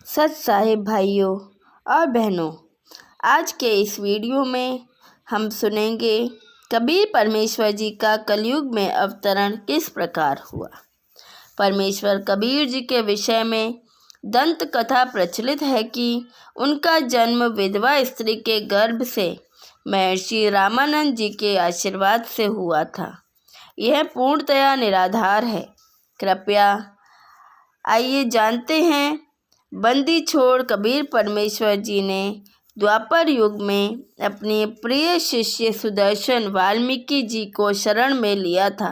सच साहिब भाइयों और बहनों, आज के इस वीडियो में हम सुनेंगे कबीर परमेश्वर जी का कलयुग में अवतरण किस प्रकार हुआ। परमेश्वर कबीर जी के विषय में दंत कथा प्रचलित है कि उनका जन्म विधवा स्त्री के गर्भ से महर्षि रामानंद जी के आशीर्वाद से हुआ था। यह पूर्णतया निराधार है। कृपया आइए जानते हैं बंदी छोड़ कबीर परमेश्वर जी ने द्वापर युग में अपने प्रिय शिष्य सुदर्शन वाल्मीकि जी को शरण में लिया था।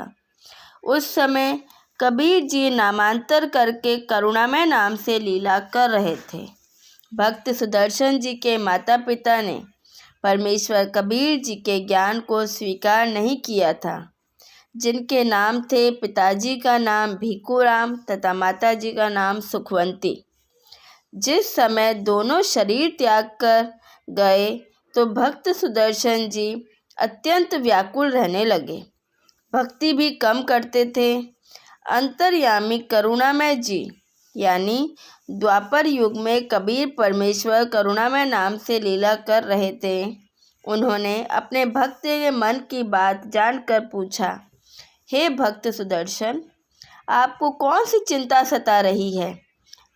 उस समय कबीर जी नामांतर करके करुणामय नाम से लीला कर रहे थे। भक्त सुदर्शन जी के माता पिता ने परमेश्वर कबीर जी के ज्ञान को स्वीकार नहीं किया था, जिनके नाम थे पिताजी का नाम भिखुराम तथा माताजी का नाम सुखवंती। जिस समय दोनों शरीर त्याग कर गए तो भक्त सुदर्शन जी अत्यंत व्याकुल रहने लगे। भक्ति भी कम करते थे। अंतर्यामी करुणामय जी यानी द्वापर युग में कबीर परमेश्वर करुणामय नाम से लीला कर रहे थे। उन्होंने अपने भक्त के मन की बात जानकर पूछा, हे भक्त सुदर्शन, आपको कौन सी चिंता सता रही है?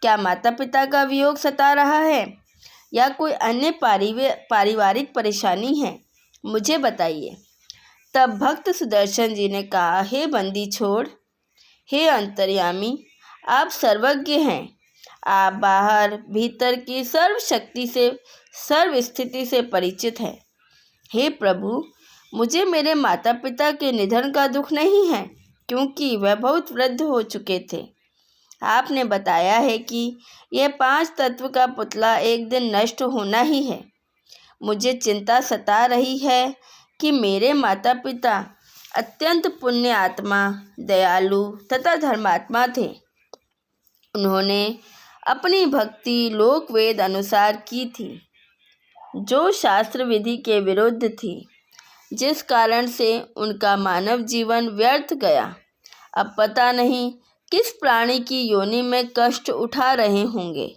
क्या माता पिता का वियोग सता रहा है या कोई अन्य पारिवारिक परेशानी है? मुझे बताइए। तब भक्त सुदर्शन जी ने कहा, हे बंदी छोड़, हे अंतर्यामी, आप सर्वज्ञ हैं। आप बाहर भीतर की सर्व शक्ति से सर्व स्थिति से परिचित हैं। हे प्रभु, मुझे मेरे माता पिता के निधन का दुख नहीं है, क्योंकि वह बहुत वृद्ध हो चुके थे। आपने बताया है कि यह 5 तत्व का पुतला एक दिन नष्ट होना ही है। मुझे चिंता सता रही है कि मेरे माता पिता अत्यंत पुण्य आत्मा, दयालु तथा धर्मात्मा थे। उन्होंने अपनी भक्ति लोक वेद अनुसार की थी, जो शास्त्र विधि के विरुद्ध थी, जिस कारण से उनका मानव जीवन व्यर्थ गया। अब पता नहीं किस प्राणी की योनि में कष्ट उठा रहे होंगे।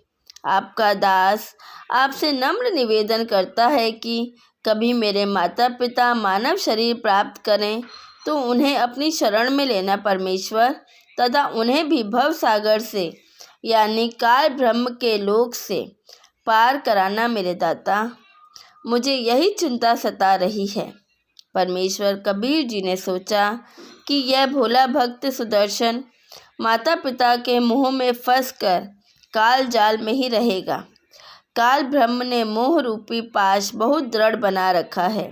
आपका दास आपसे नम्र निवेदन करता है कि कभी मेरे माता पिता मानव शरीर प्राप्त करें तो उन्हें अपनी शरण में लेना परमेश्वर, तथा उन्हें भी भव सागर से यानी काल ब्रह्म के लोक से पार कराना मेरे दाता। मुझे यही चिंता सता रही है। परमेश्वर कबीर जी ने सोचा कि यह भोला भक्त सुदर्शन माता पिता के मुँह में फंसकर काल जाल में ही रहेगा। काल ब्रह्म ने मोह रूपी पाश बहुत दृढ़ बना रखा है।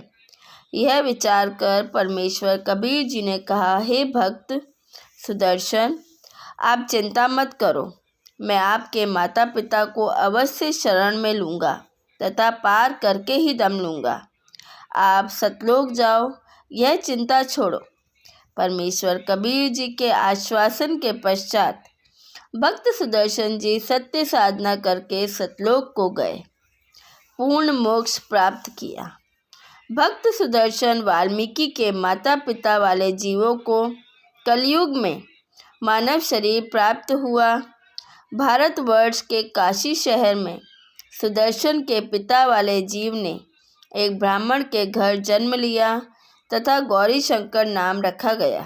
यह विचार कर परमेश्वर कबीर जी ने कहा, हे भक्त सुदर्शन, आप चिंता मत करो। मैं आपके माता पिता को अवश्य शरण में लूँगा तथा पार करके ही दम लूँगा। आप सतलोक जाओ, यह चिंता छोड़ो। परमेश्वर कबीर जी के आश्वासन के पश्चात भक्त सुदर्शन जी सत्य साधना करके सतलोक को गए, पूर्ण मोक्ष प्राप्त किया। भक्त सुदर्शन वाल्मीकि के माता पिता वाले जीवों को कलयुग में मानव शरीर प्राप्त हुआ। भारतवर्ष के काशी शहर में सुदर्शन के पिता वाले जीव ने एक ब्राह्मण के घर जन्म लिया तथा गौरी शंकर नाम रखा गया,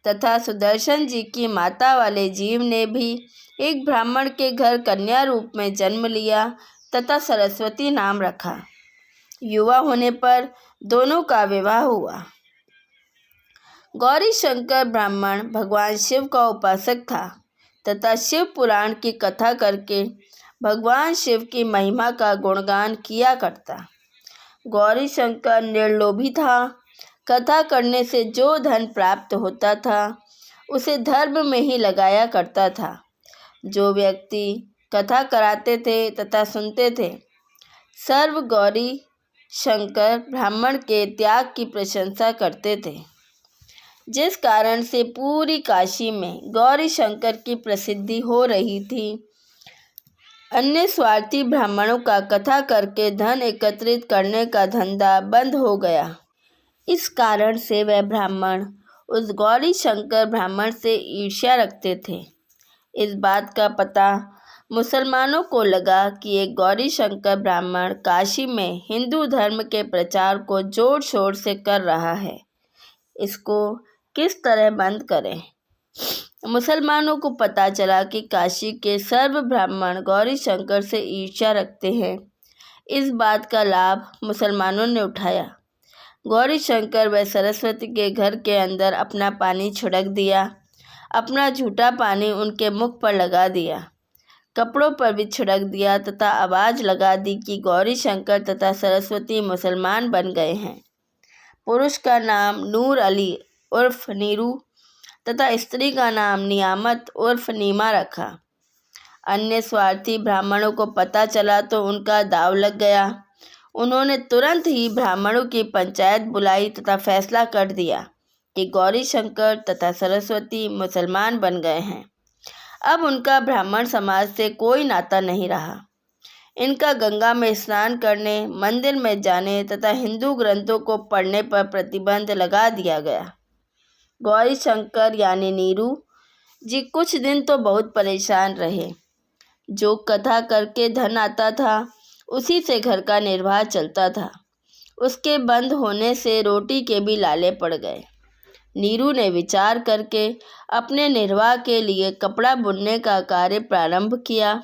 तथा सुदर्शन जी की माता वाले जीव ने भी एक ब्राह्मण के घर कन्या रूप में जन्म लिया तथा सरस्वती नाम रखा। युवा होने पर दोनों का विवाह हुआ। गौरी शंकर ब्राह्मण भगवान शिव का उपासक था तथा शिव पुराण की कथा करके भगवान शिव की महिमा का गुणगान किया करता। गौरी शंकर निर्लोभी था। कथा करने से जो धन प्राप्त होता था उसे धर्म में ही लगाया करता था। जो व्यक्ति कथा कराते थे तथा सुनते थे, सर्व गौरी शंकर ब्राह्मण के त्याग की प्रशंसा करते थे, जिस कारण से पूरी काशी में गौरी शंकर की प्रसिद्धि हो रही थी। अन्य स्वार्थी ब्राह्मणों का कथा करके धन एकत्रित करने का धंधा बंद हो गया। इस कारण से वह ब्राह्मण उस गौरी शंकर ब्राह्मण से ईर्ष्या रखते थे। इस बात का पता मुसलमानों को लगा कि एक गौरी शंकर ब्राह्मण काशी में हिंदू धर्म के प्रचार को जोर शोर से कर रहा है, इसको किस तरह बंद करें। मुसलमानों को पता चला कि काशी के सर्व ब्राह्मण गौरी शंकर से ईर्ष्या रखते हैं। इस बात का लाभ मुसलमानों ने उठाया। गौरी शंकर व सरस्वती के घर के अंदर अपना पानी छिड़क दिया, अपना झूठा पानी उनके मुख पर लगा दिया, कपड़ों पर भी छिड़क दिया तथा आवाज़ लगा दी कि गौरी शंकर तथा सरस्वती मुसलमान बन गए हैं। पुरुष का नाम नूर अली उर्फ नीरू तथा स्त्री का नाम नियामत उर्फ नीमा रखा। अन्य स्वार्थी ब्राह्मणों को पता चला तो उनका दाव लग गया। उन्होंने तुरंत ही ब्राह्मणों की पंचायत बुलाई तथा फैसला कर दिया कि गौरी शंकर तथा सरस्वती मुसलमान बन गए हैं। अब उनका ब्राह्मण समाज से कोई नाता नहीं रहा। इनका गंगा में स्नान करने, मंदिर में जाने तथा हिंदू ग्रंथों को पढ़ने पर प्रतिबंध लगा दिया गया। गौरी शंकर यानी नीरू जी कुछ दिन तो बहुत परेशान रहे। जो कथा करके धन आता था उसी से घर का निर्वाह चलता था। उसके बंद होने से रोटी के भी लाले पड़ गए। नीरू ने विचार करके अपने निर्वाह के लिए कपड़ा बुनने का कार्य प्रारंभ किया,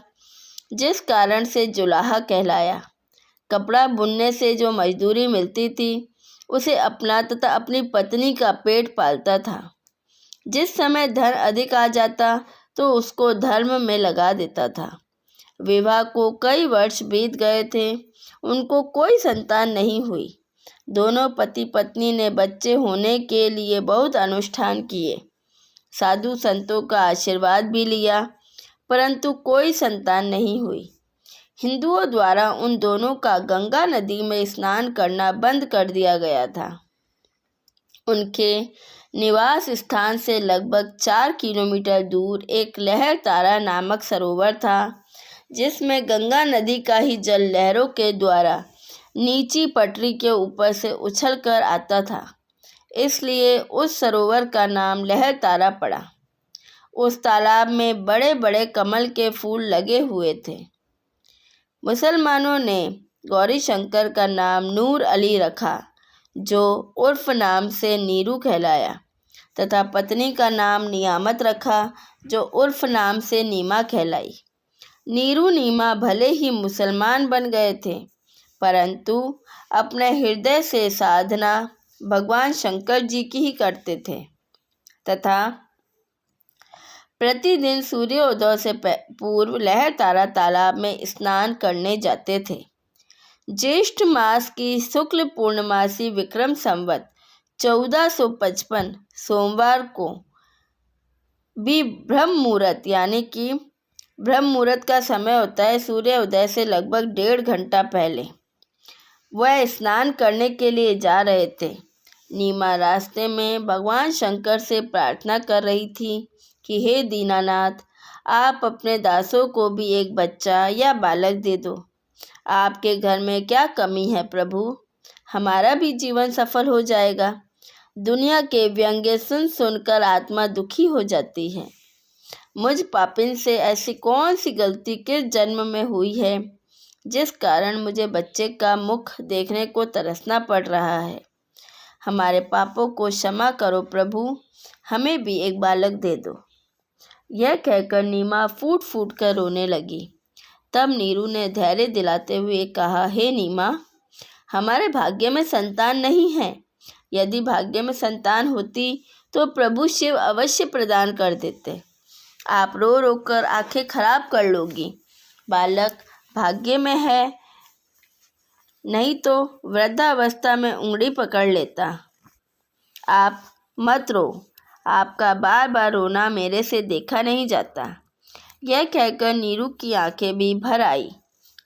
जिस कारण से जुलाहा कहलाया। कपड़ा बुनने से जो मजदूरी मिलती थी उसे अपना तथा अपनी पत्नी का पेट पालता था। जिस समय धन अधिक आ जाता तो उसको धर्म में लगा देता था। विवाह को कई वर्ष बीत गए थे, उनको कोई संतान नहीं हुई। दोनों पति पत्नी ने बच्चे होने के लिए बहुत अनुष्ठान किए, साधु संतों का आशीर्वाद भी लिया, परंतु कोई संतान नहीं हुई। हिंदुओं द्वारा उन दोनों का गंगा नदी में स्नान करना बंद कर दिया गया था। उनके निवास स्थान से लगभग 4 किलोमीटर दूर एक लहर तारा नामक सरोवर था, जिसमें गंगा नदी का ही जल लहरों के द्वारा नीची पटरी के ऊपर से उछलकर आता था, इसलिए उस सरोवर का नाम लहर तारा पड़ा। उस तालाब में बड़े बड़े कमल के फूल लगे हुए थे। मुसलमानों ने गौरी शंकर का नाम नूर अली रखा, जो उर्फ नाम से नीरू कहलाया, तथा पत्नी का नाम नियामत रखा, जो उर्फ नाम से नीमा कहलाई। नीरू नीमा भले ही मुसलमान बन गए थे, परंतु अपने हृदय से साधना भगवान शंकर जी की ही करते थे तथा प्रतिदिन सूर्योदय से पूर्व लहर तारा तालाब में स्नान करने जाते थे। ज्येष्ठ मास की शुक्ल पूर्णमासी विक्रम संवत 1455 सोमवार को भी ब्रह्म मुहूर्त यानी कि ब्रह्म मुहूर्त का समय होता है सूर्योदय से लगभग 1.5 घंटा पहले, वह स्नान करने के लिए जा रहे थे। नीमा रास्ते में भगवान शंकर से प्रार्थना कर रही थी कि हे दीनानाथ, आप अपने दासों को भी एक बच्चा या बालक दे दो। आपके घर में क्या कमी है प्रभु, हमारा भी जीवन सफल हो जाएगा। दुनिया के व्यंग्य सुन सुनकर आत्मा दुखी हो जाती है। मुझ पापिन से ऐसी कौन सी गलती किस जन्म में हुई है जिस कारण मुझे बच्चे का मुख देखने को तरसना पड़ रहा है। हमारे पापों को क्षमा करो प्रभु, हमें भी एक बालक दे दो। यह कहकर नीमा फूट फूट कर रोने लगी। तब नीरू ने धैर्य दिलाते हुए कहा, हे नीमा, हमारे भाग्य में संतान नहीं है। यदि भाग्य में संतान होती तो प्रभु शिव अवश्य प्रदान कर देते। आप रो रो कर आंखें खराब कर लोगी। बालक भाग्य में है, नहीं तो वृद्धावस्था में उंगली पकड़ लेता। आप मत रो, आपका बार बार रोना मेरे से देखा नहीं जाता। यह कहकर नीरू की आंखें भी भर आई।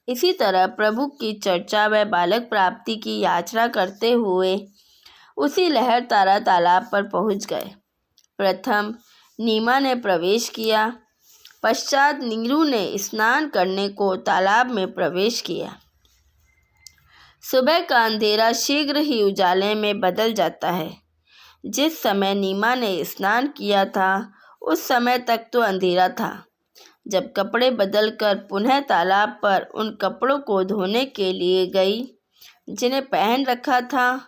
इसी तरह प्रभु की चर्चा व बालक प्राप्ति की याचना करते हुए उसी लहर तारा तालाब पर पहुंच गए। प्रथम नीमा ने प्रवेश किया, पश्चात नीरू ने स्नान करने को तालाब में प्रवेश किया। सुबह का अंधेरा शीघ्र ही उजाले में बदल जाता है। जिस समय नीमा ने स्नान किया था उस समय तक तो अंधेरा था। जब कपड़े बदलकर पुनः तालाब पर उन कपड़ों को धोने के लिए गई जिन्हें पहन रखा था,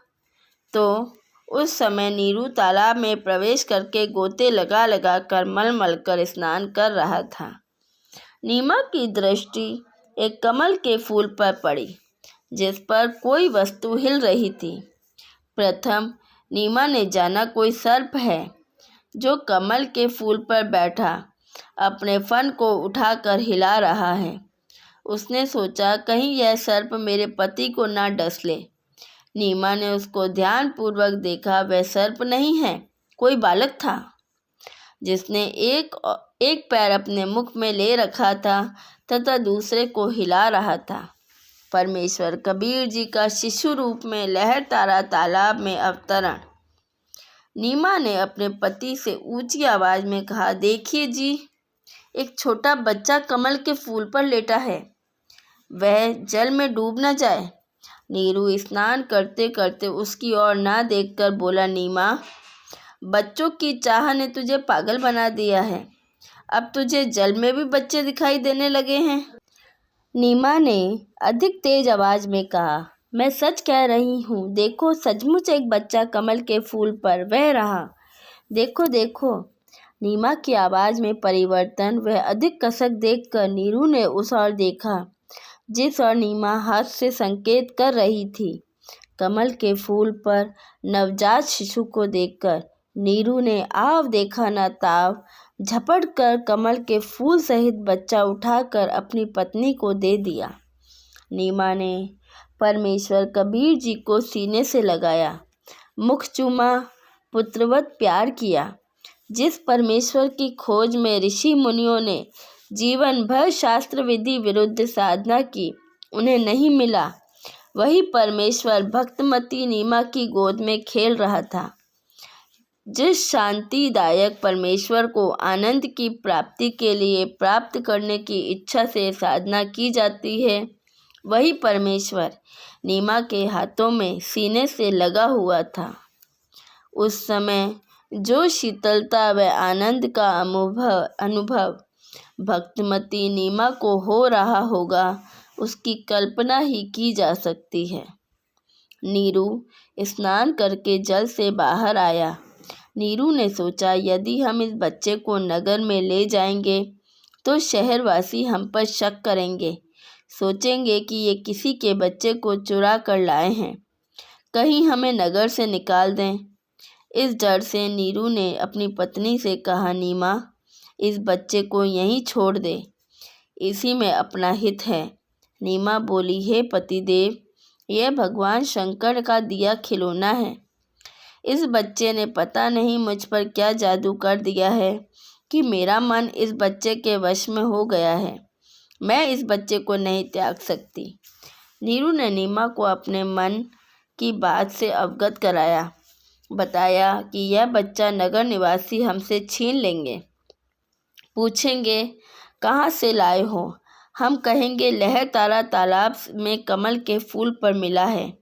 तो उस समय नीरू तालाब में प्रवेश करके गोते लगा लगा कर मल कर स्नान कर रहा था। नीमा की दृष्टि एक कमल के फूल पर पड़ी जिस पर कोई वस्तु हिल रही थी। प्रथम नीमा ने जाना कोई सर्प है जो कमल के फूल पर बैठा अपने फन को उठाकर हिला रहा है। उसने सोचा, कहीं यह सर्प मेरे पति को ना डस ले। नीमा ने उसको ध्यानपूर्वक देखा। वह सर्प नहीं है, कोई बालक था जिसने एक पैर अपने मुख में ले रखा था तथा दूसरे को हिला रहा था। परमेश्वर कबीर जी का शिशु रूप में लहरतारा तालाब में अवतरण। नीमा ने अपने पति से ऊंची आवाज में कहा, देखिए जी, एक छोटा बच्चा कमल के फूल पर लेटा है, वह जल में डूब न जाए। नीरू स्नान करते करते उसकी ओर ना देखकर बोला, नीमा, बच्चों की चाह ने तुझे पागल बना दिया है। अब तुझे जल में भी बच्चे दिखाई देने लगे हैं। नीमा ने अधिक तेज आवाज में कहा, मैं सच कह रही हूँ, देखो, सचमुच एक बच्चा कमल के फूल पर बह रहा। देखो देखो। नीमा की आवाज में परिवर्तन, वह अधिक कसक देखकर नीरू ने उस ओर देखा जिस ओर नीमा हाथ से संकेत कर रही थी। कमल के फूल पर नवजात शिशु को देखकर नीरू ने आव देखा न ताव झपट कर कमल के फूल सहित बच्चा उठाकर अपनी पत्नी को दे दिया। नीमा ने परमेश्वर कबीर जी को सीने से लगाया, मुख चूमा, पुत्रवत प्यार किया। जिस परमेश्वर की खोज में ऋषि मुनियों ने जीवन भर शास्त्र विधि विरुद्ध साधना की, उन्हें नहीं मिला, वही परमेश्वर भक्तमती नीमा की गोद में खेल रहा था। जिस शांतिदायक परमेश्वर को आनंद की प्राप्ति के लिए प्राप्त करने की इच्छा से साधना की जाती है, वही परमेश्वर नीमा के हाथों में सीने से लगा हुआ था। उस समय जो शीतलता व आनंद का अनुभव भक्तमती नीमा को हो रहा होगा, उसकी कल्पना ही की जा सकती है। नीरू स्नान करके जल से बाहर आया। नीरू ने सोचा, यदि हम इस बच्चे को नगर में ले जाएंगे तो शहरवासी हम पर शक करेंगे, सोचेंगे कि ये किसी के बच्चे को चुरा कर लाए हैं, कहीं हमें नगर से निकाल दें। इस डर से नीरू ने अपनी पत्नी से कहा, नीमा, इस बच्चे को यहीं छोड़ दे, इसी में अपना हित है। नीमा बोली, हे पतिदेव, यह भगवान शंकर का दिया खिलौना है। इस बच्चे ने पता नहीं मुझ पर क्या जादू कर दिया है कि मेरा मन इस बच्चे के वश में हो गया है। मैं इस बच्चे को नहीं त्याग सकती। नीरू ने नीमा को अपने मन की बात से अवगत कराया, बताया कि यह बच्चा नगर निवासी हमसे छीन लेंगे, पूछेंगे कहाँ से लाए हो। हम कहेंगे लहरतारा तालाब में कमल के फूल पर मिला है।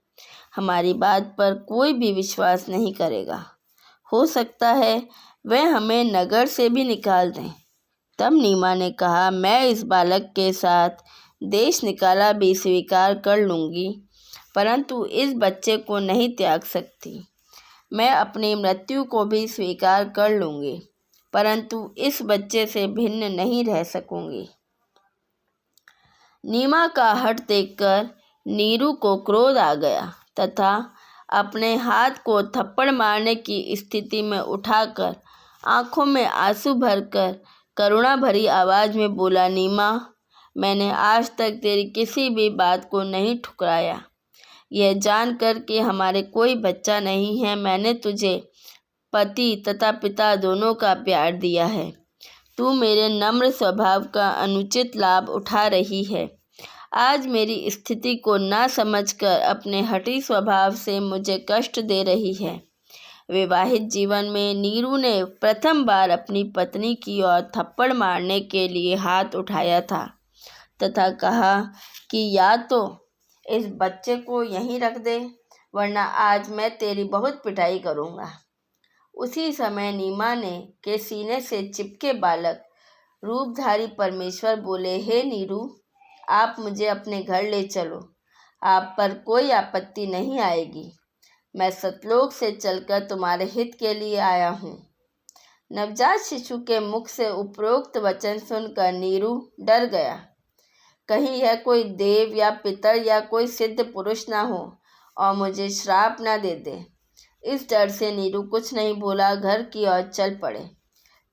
हमारी बात पर कोई भी विश्वास नहीं करेगा। हो सकता है वह हमें नगर से भी निकाल दें। तब नीमा ने कहा, मैं इस बालक के साथ देश निकाला भी स्वीकार कर लूँगी, परंतु इस बच्चे को नहीं त्याग सकती। मैं अपनी मृत्यु को भी स्वीकार कर लूँगी, परंतु इस बच्चे से भिन्न नहीं रह सकूँगी। नीमा का हठ देखकर नीरू को क्रोध आ गया तथा अपने हाथ को थप्पड़ मारने की स्थिति में उठाकर आंखों में आंसू भरकर करुणा भरी आवाज़ में बोला, नीमा, मैंने आज तक तेरी किसी भी बात को नहीं ठुकराया। यह जानकर कि हमारे कोई बच्चा नहीं है, मैंने तुझे पति तथा पिता दोनों का प्यार दिया है। तू मेरे नम्र स्वभाव का अनुचित लाभ उठा रही है। आज मेरी स्थिति को ना समझकर अपने हठी स्वभाव से मुझे कष्ट दे रही है। विवाहित जीवन में नीरू ने प्रथम बार अपनी पत्नी की ओर थप्पड़ मारने के लिए हाथ उठाया था तथा कहा कि या तो इस बच्चे को यहीं रख दे, वरना आज मैं तेरी बहुत पिटाई करूँगा। उसी समय नीमा ने के सीने से चिपके बालक रूपधारी परमेश्वर बोले, हे नीरू, आप मुझे अपने घर ले चलो, आप पर कोई आपत्ति नहीं आएगी। मैं सतलोक से चलकर तुम्हारे हित के लिए आया हूँ। नवजात शिशु के मुख से उपरोक्त वचन सुनकर नीरू डर गया। कहीं यह कोई देव या पितर या कोई सिद्ध पुरुष ना हो और मुझे श्राप ना दे दे। इस डर से नीरू कुछ नहीं बोला, घर की ओर चल पड़े।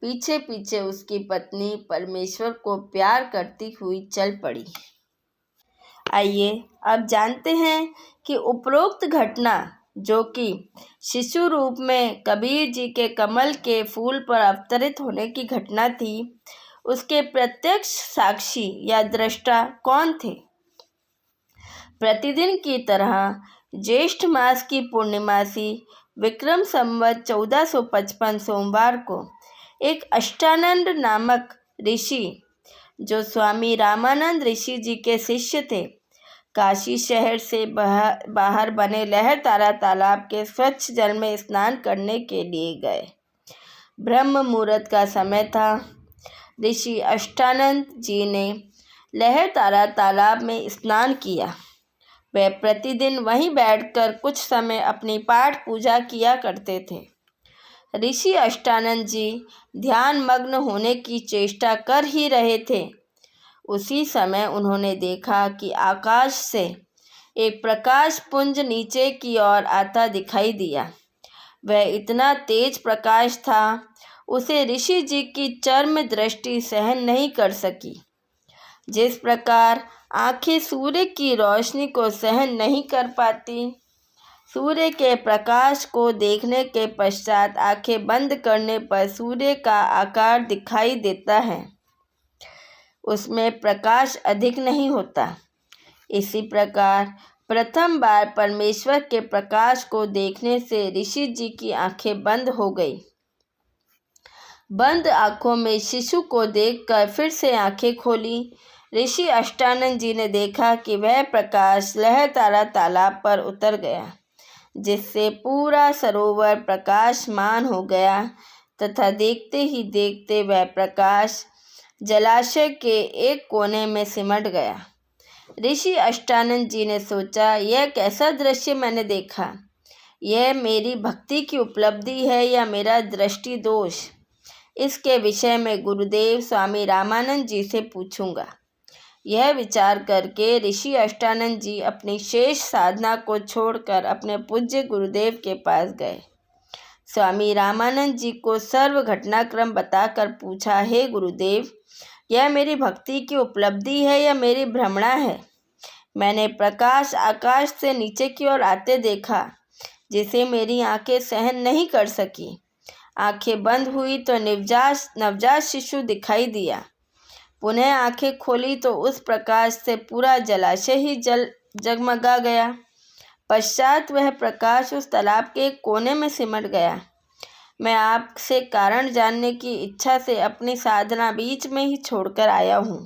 पीछे पीछे उसकी पत्नी परमेश्वर को प्यार करती हुई चल पड़ी। आइए अब जानते हैं कि उपरोक्त घटना, जो कि शिशु रूप में कबीर जी के कमल के फूल पर अवतरित होने की घटना थी, उसके प्रत्यक्ष साक्षी या दृष्टा कौन थे। प्रतिदिन की तरह ज्येष्ठ मास की पूर्णिमासी विक्रम संवत 1455 सोमवार को एक अष्टानंद नामक ऋषि, जो स्वामी रामानंद ऋषि जी के शिष्य थे, काशी शहर से बाहर बने लहर तारा तालाब के स्वच्छ जल में स्नान करने के लिए गए। ब्रह्म मुहूर्त का समय था। ऋषि अष्टानंद जी ने लहर तारा तालाब में स्नान किया। वे प्रतिदिन वहीं बैठकर कुछ समय अपनी पाठ पूजा किया करते थे। ऋषि अष्टानंद जी ध्यान मग्न होने की चेष्टा कर ही रहे थे। उसी समय उन्होंने देखा कि आकाश से एक प्रकाश पुंज नीचे की ओर आता दिखाई दिया। वह इतना तेज प्रकाश था, उसे ऋषि जी की चर्म दृष्टि सहन नहीं कर सकी। जिस प्रकार आंखें सूर्य की रोशनी को सहन नहीं कर पाती, सूर्य के प्रकाश को देखने के पश्चात आंखें बंद करने पर सूर्य का आकार दिखाई देता है, उसमें प्रकाश अधिक नहीं होता। इसी प्रकार प्रथम बार परमेश्वर के प्रकाश को देखने से ऋषि जी की आंखें बंद हो गई। बंद आंखों में शिशु को देखकर फिर से आंखें खोली। ऋषि अष्टानंद जी ने देखा कि वह प्रकाश लहर तारा तालाब पर उतर गया, जिससे पूरा सरोवर प्रकाशमान हो गया तथा देखते ही देखते वह प्रकाश जलाशय के एक कोने में सिमट गया। ऋषि अष्टानंद जी ने सोचा, यह कैसा दृश्य मैंने देखा? यह मेरी भक्ति की उपलब्धि है या मेरा दृष्टि दोष? इसके विषय में गुरुदेव स्वामी रामानंद जी से पूछूंगा। यह विचार करके ऋषि अष्टानंद जी अपनी शेष साधना को छोड़कर अपने पूज्य गुरुदेव के पास गए। स्वामी रामानंद जी को सर्व घटनाक्रम बताकर पूछा, हे गुरुदेव, यह मेरी भक्ति की उपलब्धि है या मेरी भ्रमणा है? मैंने प्रकाश आकाश से नीचे की ओर आते देखा, जिसे मेरी आंखें सहन नहीं कर सकी। आंखें बंद हुई तो नवजात शिशु दिखाई दिया। पुनः आंखें खोली तो उस प्रकाश से पूरा जलाशय ही जगमगा गया। पश्चात वह प्रकाश उस तालाब के एक कोने में सिमट गया। मैं आपसे कारण जानने की इच्छा से अपनी साधना बीच में ही छोड़कर आया हूँ।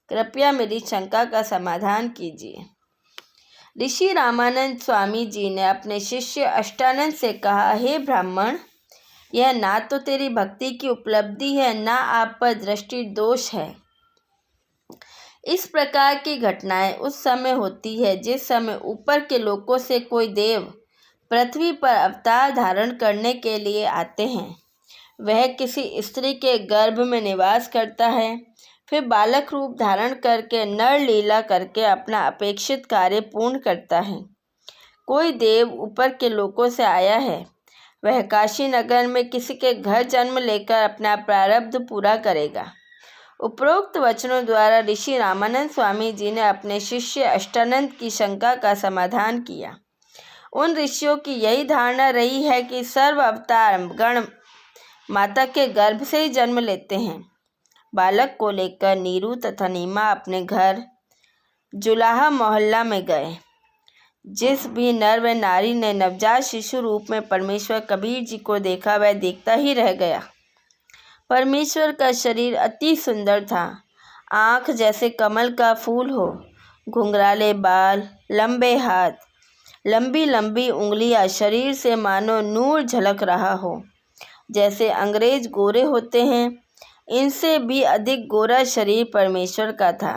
कृपया मेरी शंका का समाधान कीजिए। ऋषि रामानंद स्वामी जी ने अपने शिष्य अष्टानंद से कहा, हे ब्राह्मण, यह ना तो तेरी भक्ति की उपलब्धि है, ना आप पर दृष्टि दोष है। इस प्रकार की घटनाएं उस समय होती है जिस समय ऊपर के लोकों से कोई देव पृथ्वी पर अवतार धारण करने के लिए आते हैं। वह किसी स्त्री के गर्भ में निवास करता है, फिर बालक रूप धारण करके नर लीला करके अपना अपेक्षित कार्य पूर्ण करता है। कोई देव ऊपर के लोकों से आया है, वह काशी नगर में किसी के घर जन्म लेकर अपना प्रारब्ध पूरा करेगा। उपरोक्त वचनों द्वारा ऋषि रामानंद स्वामी जी ने अपने शिष्य अष्टानंद की शंका का समाधान किया। उन ऋषियों की यही धारणा रही है कि सर्व अवतार गण माता के गर्भ से ही जन्म लेते हैं। बालक को लेकर नीरू तथा नीमा अपने घर जुलाहा मोहल्ला में गए। जिस भी नर व नारी ने नवजात शिशु रूप में परमेश्वर कबीर जी को देखा, वह देखता ही रह गया। परमेश्वर का शरीर अति सुंदर था। आँख जैसे कमल का फूल हो, घुंघराले बाल, लंबे हाथ, लंबी लंबी उंगलियां, शरीर से मानो नूर झलक रहा हो। जैसे अंग्रेज गोरे होते हैं, इनसे भी अधिक गोरा शरीर परमेश्वर का था।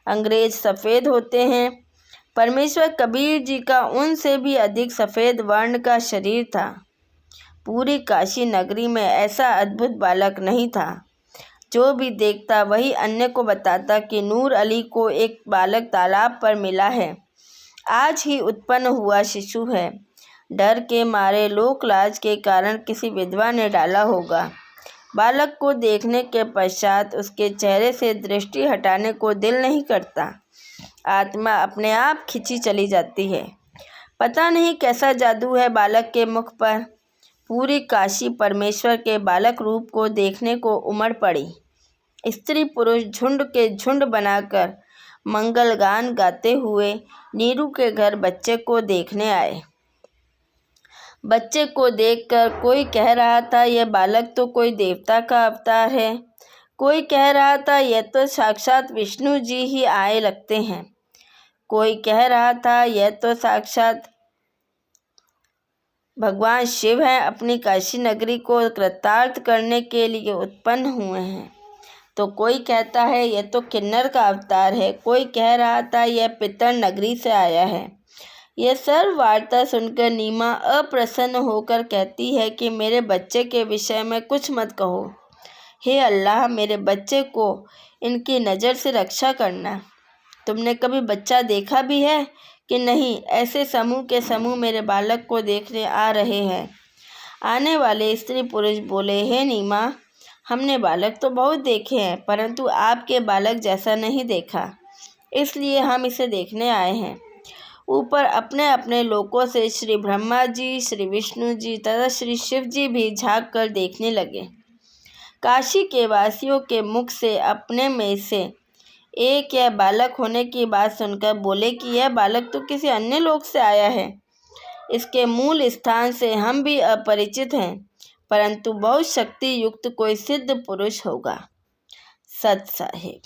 अंग्रेज सफ़ेद होते हैं, परमेश्वर कबीर जी का उनसे भी अधिक सफ़ेद वर्ण का शरीर था। पूरी काशी नगरी में ऐसा अद्भुत बालक नहीं था। जो भी देखता वही अन्य को बताता कि नूर अली को एक बालक तालाब पर मिला है, आज ही उत्पन्न हुआ शिशु है। डर के मारे लोक लाज के कारण किसी विधवा ने डाला होगा। बालक को देखने के पश्चात उसके चेहरे से दृष्टि हटाने को दिल नहीं करता। आत्मा अपने आप खिंची चली जाती है। पता नहीं कैसा जादू है बालक के मुख पर। पूरी काशी परमेश्वर के बालक रूप को देखने को उमड़ पड़ी। स्त्री पुरुष झुंड के झुंड बनाकर मंगल गान गाते हुए नीरू के घर बच्चे को देखने आए। बच्चे को देखकर कोई कह रहा था यह बालक तो कोई देवता का अवतार है, कोई कह रहा था यह तो साक्षात विष्णु जी ही आए लगते हैं, कोई कह रहा था यह तो साक्षात भगवान शिव हैं, अपनी काशी नगरी को कृतार्थ करने के लिए उत्पन्न हुए हैं। तो कोई कहता है यह तो किन्नर का अवतार है, कोई कह रहा था यह पितर नगरी से आया है। यह सर्व वार्ता सुनकर नीमा अप्रसन्न होकर कहती है कि मेरे बच्चे के विषय में कुछ मत कहो। हे अल्लाह, मेरे बच्चे को इनकी नज़र से रक्षा करना। तुमने कभी बच्चा देखा भी है कि नहीं? ऐसे समूह के समूह मेरे बालक को देखने आ रहे हैं। आने वाले स्त्री पुरुष बोले, हे नीमा, हमने बालक तो बहुत देखे हैं, परंतु आपके बालक जैसा नहीं देखा, इसलिए हम इसे देखने आए हैं। ऊपर अपने अपने लोकों से श्री ब्रह्मा जी, श्री विष्णु जी तथा श्री शिव जी भी झाँक कर देखने लगे। काशी के वासियों के मुख से अपने में से एक यह बालक होने की बात सुनकर बोले कि यह बालक तो किसी अन्य लोक से आया है। इसके मूल स्थान से हम भी अपरिचित हैं, परंतु बहुत शक्ति युक्त कोई सिद्ध पुरुष होगा। सत साहिब।